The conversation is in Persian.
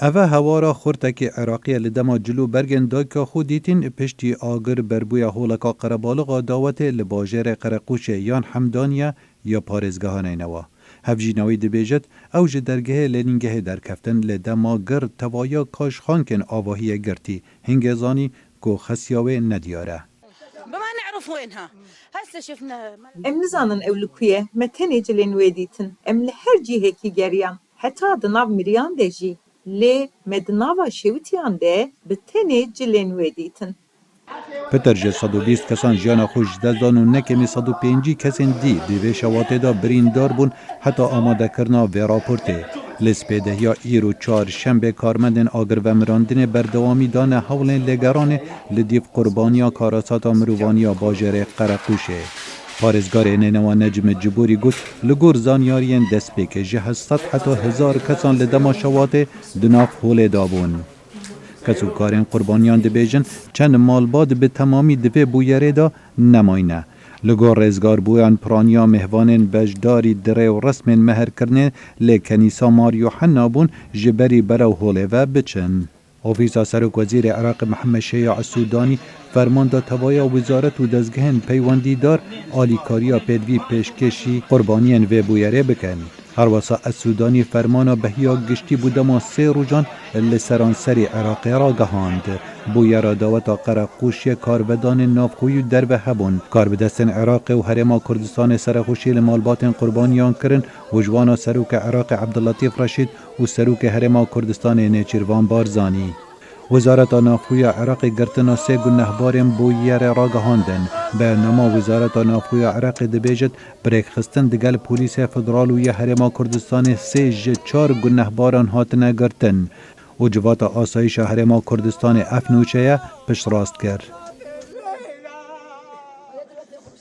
اوه هوارا خورتک عراقی لدما جلو برگن داکا خودیتین پشتی آگر بربوی هولکا قربالغا داوت لباجر قرقوش یان حمدانیا یا پارزگاهانه نوا. هفجیناوی دبیجت او جدرگه لنینگه درکفتن لدما گر توایا کاش خانکن آواهی گرتی هنگزانی کو خسیاوه ندیاره. بما نعرف وينها هسه شفنا ام نزانن اولوكيه متني جلين ويديتن ام لهر جهه كي جريان حتى دناف مريان دجي لي مدناوا شوتيان ده بتني جلين ويديتن پتر جه 120 کسان جانا خوش دزدان و نکمی 105 کسین دی دیوه شواته دا بریندار بون حتی آماده کرنا و راپورته. لسپیده یا ایرو 4 شنبه کارمندن آگر و مراندن بردوامی دان حولن لگران لدیف قربانیا کاراسات مروانیا باجر قرقوشه. پارزگار نینوا نجم جبوری گوت لگور زانیارین دست پیک جهستت حتی 1000 کسان لدما شواته دناف حول دابون. کسو کارین قربانیان دبیجن چند مالباد به تمامی دفه بویره دا نماینه. لگور رزگار بویان پرانیا مهوانین بجداری دره و رسم مهر کرنه لکنیسا ماریو حنابون جبری برو هوله و بچن. اوفیسا سرک وزیر عراق محمد شیع السودانی فرمان دا توایا وزارت و دزگهن پیوندی دار آلیکاریا پیدوی پیشکشی قربانیان و بویره بکن. هر واسا السودانی فرمانا بهیا گشتی بودما 3 روزان لسرانسری عراق را گهاند. بویرا داوتا قرقوشی کاربدان نافخوی در به هبون. کاربدستن عراق و هرما کردستان سرخوشی لمالبات قربانیان کرن و جوانا سروک عراق عبداللطیف رشید و سروک هرما کردستان نیچیروان بارزانی. وزارت نافخوی عراق گرتنا 3 گنهبارم بویر را گهاندن. برنامه وزارت نافخوی عراق دبیجت بریک خستن دگل پولیس فدرال و هرما کردستان 3-4 گنهباران هاتنه گرتن. و جوات آسایش هرما کردستان افنوچه پشت راست کرد.